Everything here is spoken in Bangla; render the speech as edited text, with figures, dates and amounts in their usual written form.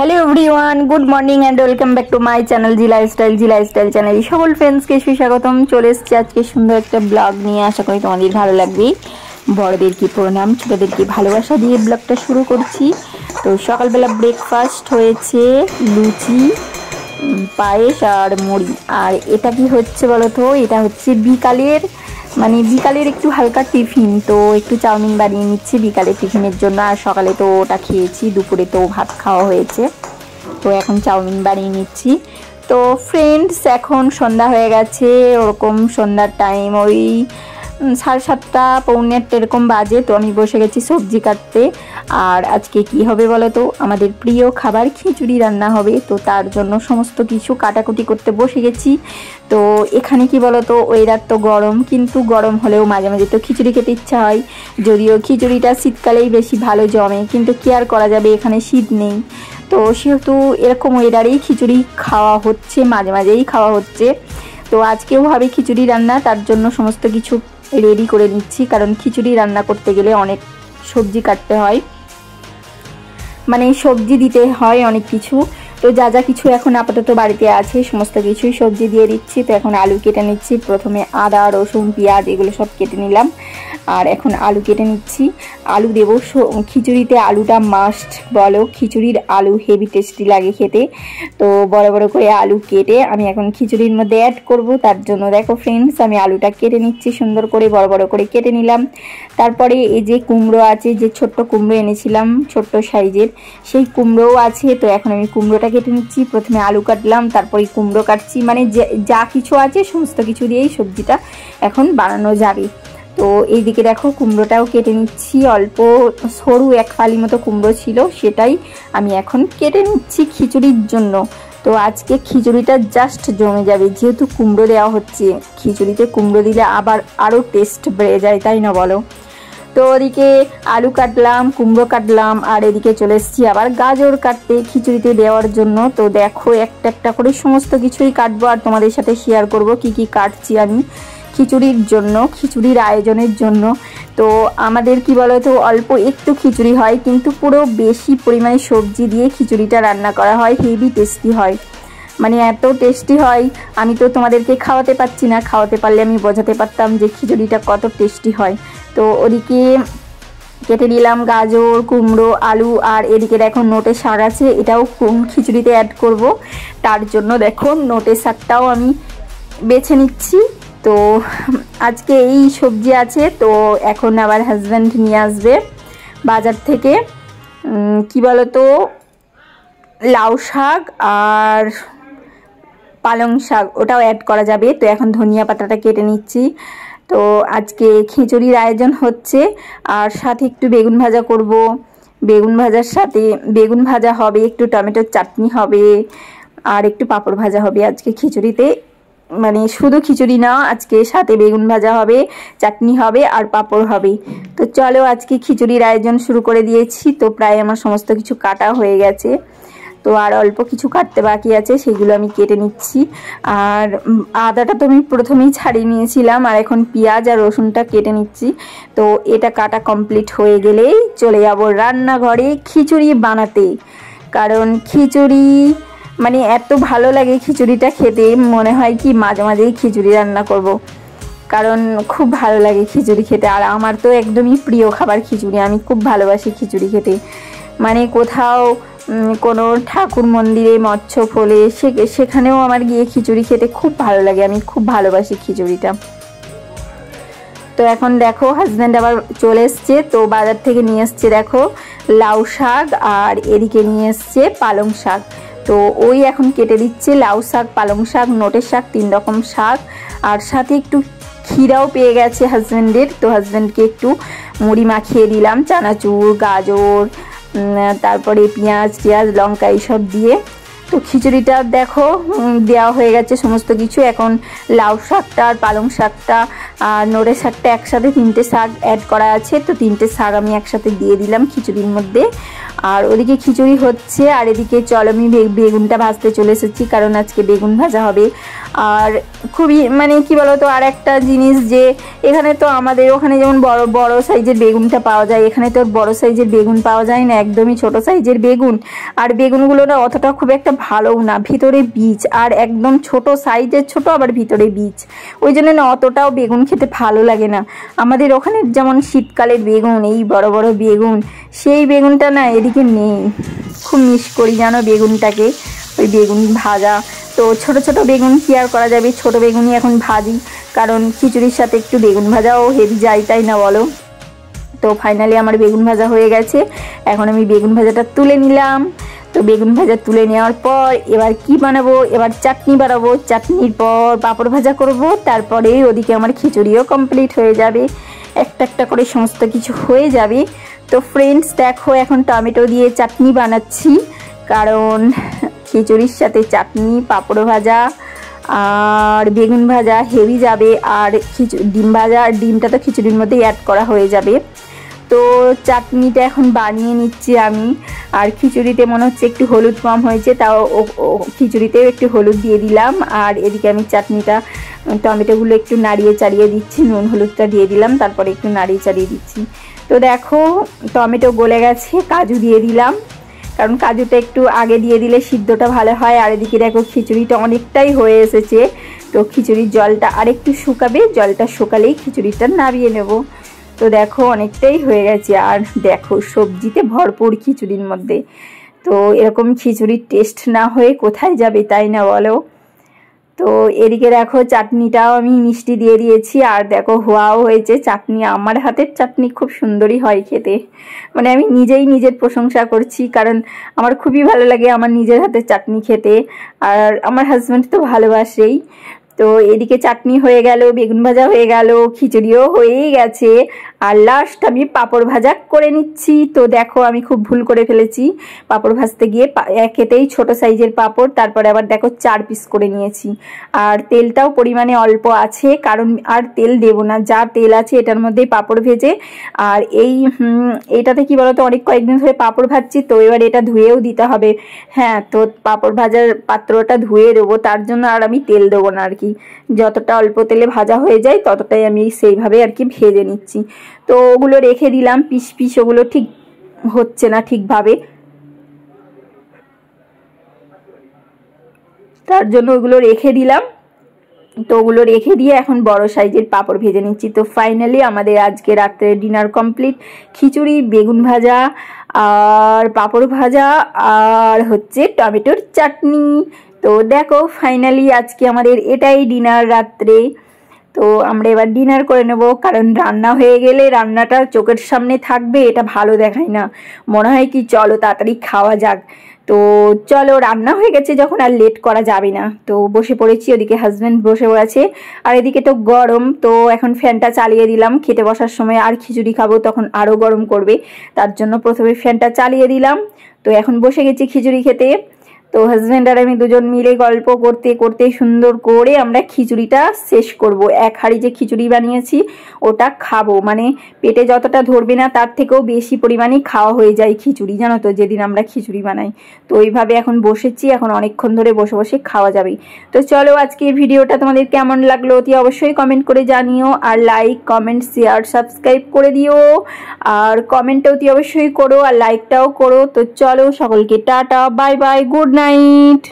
Hello everyone, good morning and welcome back to my channel G lifestyle channel. সকল ফ্রেন্ডসকে সুস্বাগতম। চলে এসেছি আজকে সুন্দর একটা ব্লগ নিয়ে। আশা করি তোমাদের ভালো লাগবে। বড়দেরকে প্রণাম, ছোটদেরকে ভালোবাসা দিয়ে ব্লগটা শুরু করছি। তো সকালবেলা ব্রেকফাস্ট হয়েছে লুচি, পায়েস আর মুড়ি। আর এটা কি হচ্ছে বলো তো, এটা হচ্ছে বিকালের একটু হালকা টিফিন। তো একটু চাউমিন বানিয়ে নিচ্ছি বিকালের টিফিনের জন্য। আর সকালে তো ওটা খেয়েছি, দুপুরে তো ভাত খাওয়া হয়েছে। তো এখন চাউমিন বানিয়ে নিচ্ছি। তো ফ্রেন্ডস, এখন সন্ধ্যা হয়ে গেছে, ওরকম সন্ধ্যার টাইম ওই 7:30 পৌনে 8 এরকম বাজে। তো আমি বসে গেছি সবজি কাটতে। আর আজকে কি হবে বলো তো, আমাদের প্রিয় খাবার খিচুড়ি রান্না হবে। তো তার জন্য সমস্ত কিছু কাটাকুটি করতে বসে গেছি। তো এখানে কি বলো তো, ওয়েদার তো গরম, কিন্তু গরম হলেও মাঝে মাঝে তো খিচুড়ি খেতে ইচ্ছা হয়। যদিও খিচুড়িটা শীতকালেই বেশি ভালো জমে, কিন্তু কি আর করা যাবে, এখানে শীত নেই। তো সেহেতু এরকম ওয়েদারেই খিচুড়ি খাওয়া হচ্ছে, মাঝে মাঝেই খাওয়া হচ্ছে। তো আজকেও হবে খিচুড়ি রান্না, তার জন্য সমস্ত কিছু রেডি করে নিচ্ছি। কারণ খিচুড়ি রান্না করতে গেলে অনেক সবজি কাটতে হয়, মানে সবজি দিতে হয় অনেক কিছু। তো যা যা কিছু এখন আপাতত বাড়িতে আছে সমস্ত কিছুই সবজি দিয়ে দিচ্ছি। তো এখন আলু কেটে নিচ্ছি। প্রথমে আদা, রসুন, পেঁয়াজ এগুলো সব কেটে নিলাম। আর এখন আলু কেটে নিচ্ছি। আলু দেবো খিচুড়িতে, আলুটা মাস্ট বলো। খিচুড়ির আলু হেভি টেস্টি লাগে খেতে। তো বড় বড় করে আলু কেটে আমি এখন খিচুড়ির মধ্যে অ্যাড করব। তার জন্য দেখো ফ্রেন্ডস, আমি আলুটা কেটে নিচ্ছি সুন্দর করে, বড় বড় করে কেটে নিলাম। তারপরে এই যে কুমড়ো আছে, যে ছোট্ট কুমড়ো এনেছিলাম ছোট্ট সাইজের, সেই কুমড়োও আছে। তো এখন আমি কুমড়োটা কেটে নিচ্ছি। প্রথমে আলু কাটলাম, তারপরে কুমড়ো কাটছি। মানে যা কিছু আছে সমস্ত কিছু দিয়েই সবজিটা এখন বানানো যাবে। তো এইদিকে দেখো কুমড়োটাও কেটে নিচ্ছি। অল্প সরু এক ফালি মতো কুমড়ো ছিল, সেটাই আমি এখন কেটে নিচ্ছি খিচুড়ির জন্য। তো আজকে খিচুড়িটা জাস্ট জমে যাবে, যেহেতু কুমড়ো দেওয়া হচ্ছে। খিচুড়িতে কুমড়ো দিলে আবার আরও টেস্ট বেড়ে যায়, তাই না বলো? তো ওদিকে আলু কাটলাম, কুমড়ো কাটলাম, আর এদিকে চলে এসেছি আবার গাজর কাটতে খিচুড়িতে দেওয়ার জন্য। তো দেখো একটা একটা করে সমস্ত কিছুই কাটবো, আর তোমাদের সাথে শেয়ার করব কি কি কাটছি আমি খিচুড়ির জন্য, খিচুড়ির আয়োজনের জন্য। তো আমাদের কি বলো তো, অল্প একটু খিচুড়ি হয়, কিন্তু পুরো বেশি পরিমাণে সবজি দিয়ে খিচুড়িটা রান্না করা হয়। হেভি টেস্টি হয়, মানে এত টেস্টি হয়। আমি তো তোমাদেরকে খাওয়াতে পারছি না, খাওয়াতে পারলে আমি বোঝাতে পারতাম যে খিচুড়িটা কত টেস্টি হয়। তো ওদিকে কেটে নিলাম গাজর, কুমড়ো, আলু। আর এদিকে দেখো নোটের শাক আছে, এটাও খিচুড়িতে অ্যাড করব। তার জন্য দেখো নোটের শাকটাও আমি বেছে নিচ্ছি। তো আজকে এই সবজি আছে। তো এখন আবার হাজব্যান্ড নিয়ে আসবে বাজার থেকে কি বলো তো, লাউ শাক আর পালং শাক, ওটাও অ্যাড করা যাবে। তো এখন ধনিয়া পাতাটা কেটে নিচ্ছি। তো আজকে খিচুড়ির আয়োজন হচ্ছে, আর সাথে একটু বেগুন ভাজা করব। বেগুন ভাজার সাথে বেগুন ভাজা হবে, একটু টমেটোর চাটনি হবে, আর একটু পাঁপড় ভাজা হবে আজকে খিচুড়িতে। মানে শুধু খিচুড়ি না, আজকে সাথে বেগুন ভাজা হবে, চাটনি হবে, আর পাঁপড় হবে। তো চলো আজকে খিচুড়ির আয়োজন শুরু করে দিয়েছি। তো প্রায় আমার সমস্ত কিছু কাটা হয়ে গেছে। তো আর অল্প কিছু কাটতে বাকি আছে, সেগুলো আমি কেটে নিচ্ছি। আর আদাটা তো আমি প্রথমেই ছাড়িয়ে নিয়েছিলাম, আর এখন পেঁয়াজ আর রসুনটা কেটে নিচ্ছি। তো এটা কাটা কমপ্লিট হয়ে গেলেই চলে যাব রান্নাঘরে খিচুড়ি বানাতে। কারণ খিচুড়ি মানে এত ভালো লাগে খিচুড়িটা খেতে, মনে হয় কি মাঝে মাঝেই খিচুড়ি রান্না করব। কারণ খুব ভালো লাগে খিচুড়ি খেতে। আর আমার তো একদমই প্রিয় খাবার খিচুড়ি, আমি খুব ভালোবাসি খিচুড়ি খেতে। মানে কোথাও কোনো ঠাকুর মন্দিরে মৎস্য ফলে সেখানেও আমার গিয়ে খিচুড়ি খেতে খুব ভালো লাগে, আমি খুব ভালোবাসি খিচুড়িটা। তো এখন দেখো হাজব্যান্ড আবার চলে এসছে। তো বাজার থেকে নিয়ে এসছে দেখো লাউ শাক, আর এদিকে নিয়ে এসছে পালং শাক। তো ওই এখন কেটে দিচ্ছে লাউ শাক, পালং শাক, নোটের শাক, 3 রকম শাক। আর সাথে একটু ক্ষীরাও পেয়ে গেছে হাজব্যান্ডের। তো হাজব্যান্ডকে একটু মুড়ি মাখিয়ে দিলাম, চানাচুর, গাজর, তারপরে পেঁয়াজ টিয়াজ, লঙ্কা এইসব দিয়ে। তো খিচুড়িটা দেখো দেওয়া হয়ে গেছে সমস্ত কিছু। এখন লাউ শাকটা আর পালং শাকটা আর নোড়ে শাকটা একসাথে, 3টে শাক অ্যাড করা আছে, তো 3টে শাক আমি একসাথে দিয়ে দিলাম খিচুড়ির মধ্যে। আর ওদিকে খিচুড়ি হচ্ছে, আর এদিকে চলো আমি বেগুনটা ভাজতে চলে এসেছি, কারণ আজকে বেগুন ভাজা হবে। আর খুবই মানে কি বলতো, আর একটা জিনিস যে এখানে তো আমাদের ওখানে যেমন বড় বড় সাইজের বেগুনটা পাওয়া যায়, এখানে তো বড় সাইজের বেগুন পাওয়া যায় না, একদমই ছোট সাইজের বেগুন। আর বেগুনগুলো না অতটা খুব একটা ভালোও না, ভিতরে বীজ, আর একদম ছোট সাইজের ছোট, আবার ভিতরে বীজ, ওই জন্য না অতটাও বেগুন খেতে ভালো লাগে না। আমাদের ওখানে যেমন শীতকালের বেগুন, এই বড় বড় বেগুন, সেই বেগুনটা না এদিকে নেই। খুব মিস করি জানো বেগুনটাকে, ওই বেগুন ভাজা। তো ছোট ছোট বেগুন কি আর করা যাবে, ছোট বেগুনই এখন ভাজি, কারণ খিচুড়ির সাথে একটু বেগুন ভাজাও হেভি যায়, তাই না বলো। তো ফাইনালি আমার বেগুন ভাজা হয়ে গেছে, এখন আমি বেগুন ভাজাটা তুলে নিলাম। তো বেগুন ভাজা তুলে নেওয়ার পর এবার কি বানাবো, এবার চাটনি বানাবো, চাটনির পর পাঁপড় ভাজা করব, তারপরে ওদিকে আমার খিচুড়িও কমপ্লিট হয়ে যাবে, একটা একটা করে সমস্ত কিছু হয়ে যাবে। তো ফ্রেন্ডস দেখো এখন টমেটো দিয়ে চাটনি বানাচ্ছি, কারণ খিচুড়ির সাথে চাটনি, পাঁপড় ভাজা আর বেগুন ভাজা হেভি যাবে, আর ডিম ভাজা, আর ডিমটা তো খিচুড়ির মধ্যে অ্যাড করা হয়ে যাবে। তো চাটনিটা এখন বানিয়ে নিচ্ছি আমি। আর খিচুড়িতে মনে হচ্ছে একটু হলুদ কম হয়েছে, তাও খিচুড়িতেও একটু হলুদ দিয়ে দিলাম। আর এদিকে আমি চাটনিটা, টমেটোগুলো একটু নাড়িয়ে চাড়িয়ে দিচ্ছি, নুন হলুদটা দিয়ে দিলাম, তারপরে একটু নাড়িয়ে চাড়িয়ে দিচ্ছি। তো দেখো টমেটো গলে গেছে, কাজু দিয়ে দিলাম, কারণ কাজুটা একটু আগে দিয়ে দিলে সিদ্ধটা ভালো হয়। আর এদিকে দেখো খিচুড়িটা অনেকটাই হয়ে এসেছে, তো খিচুড়ির জলটা আরেকটু শুকাবে, জলটা শুকালেই খিচুড়িটা নামিয়ে নেব। তো দেখো অনেকটাই হয়ে গেছে, আর দেখো সবজিতে ভরপুর খিচুড়ির মধ্যে। তো এরকম খিচুড়ির টেস্ট না হয়ে কোথায় যাবে, তাই না বলো। তো এদিকে দেখো চাটনিটাও আমি মিষ্টি দিয়ে দিয়েছি, আর দেখো হওয়াও হয়েছে চাটনি। আমার হাতের চাটনি খুব সুন্দরই হয় খেতে, মানে আমি নিজেই নিজের প্রশংসা করছি, কারণ আমার খুবই ভালো লাগে আমার নিজের হাতের চাটনি খেতে, আর আমার হাজব্যান্ড তো ভালোবাসেই। তো এদিকে চাটনি হয়ে গেল, বেগুন ভাজা হয়ে গেল, খিচুড়িও হয়েই গেছে, আর লাস্ট আমি পাঁপড় ভাজা করে নিচ্ছি। তো দেখো আমি খুব ভুল করে ফেলেছি, পাঁপড় ভাজতে গিয়ে একেতেই ছোট সাইজের পাঁপড়, তারপরে আবার দেখো 4 পিস করে নিয়েছি। আর তেলটাও পরিমাণে অল্প আছে, কারণ আর তেল দেবো না, যা তেল আছে এটার মধ্যেই পাঁপড় ভেজে। আর এইটাতে কি বলতো, অনেক কয়েকদিন ধরে পাঁপড় ভাজছি, তো এবার এটা ধুয়েও দিতে হবে। হ্যাঁ, তো পাঁপড় ভাজার পাত্রটা ধুয়ে দেবো, তার জন্য আর আমি তেল দেবো না আর কি। যতটা অল্প তেলে ভাজা হয়ে যায় ততটাই আমি সেইভাবে আর কি ভেজে নিচ্ছি। তো ওগুলো রেখে দিলাম, পিস পিস ওগুলো ঠিক হচ্ছে না ঠিকভাবে, তার জন্য ওগুলো রেখে দিলাম। তো ওগুলো রেখে দিয়ে এখন বড় সাইজের পাঁপড় ভেজে নিচ্ছি। তো ফাইনালি আমাদের আজকে রাত্রে ডিনার কমপ্লিট, খিচুড়ি, বেগুন ভাজা আর পাঁপড় ভাজা আর হচ্ছে টমেটোর চাটনি। তো দেখো ফাইনালি আজকে আমাদের এটাই ডিনার রাত্রে। তো আমরা এবার ডিনার করে নেব, কারণ রান্না হয়ে গেলে রান্নাটা চোখের সামনে থাকবে, এটা ভালো দেখায় না, মনে হয় কি চলো তাড়াতাড়ি খাওয়া যাক। তো চলো রান্না হয়ে গেছে যখন আর লেট করা যাবে না, তো বসে পড়েছি। ওদিকে হাজব্যান্ড বসে পড়েছে, আর এদিকে তো গরম, তো এখন ফ্যানটা চালিয়ে দিলাম। খেতে বসার সময় আর খিচুড়ি খাবো, তখন আরও গরম করবে, তার জন্য প্রথমে ফ্যানটা চালিয়ে দিলাম। তো এখন বসে গেছি খিচুড়ি খেতে। তো হাজব্যান্ড আর আমি দুজন মিলে গল্প করতে করতে সুন্দর করে আমরা খিচুড়িটা শেষ করব। এক হাঁড়ি যে খিচুড়ি বানিয়েছি ওটা খাবো, মানে পেটে যতটা ধরবে না তার থেকেও বেশি পরিমাণে খাওয়া হয়ে যায় খিচুড়ি, জানো তো, যেদিন আমরা খিচুড়ি বানাই। তো ওইভাবে এখন বসেছি, এখন অনেকক্ষণ ধরে বসে বসে খাওয়া যাবে। তো চলো আজকের ভিডিওটা তোমাদের কেমন লাগলো অতি অবশ্যই কমেন্ট করে জানিও, আর লাইক, কমেন্ট, শেয়ার, সাবস্ক্রাইব করে দিও, আর কমেন্টটা অতি অবশ্যই করো, আর লাইকটাও করো। তো চলো সকলকে tata, bye bye, good night.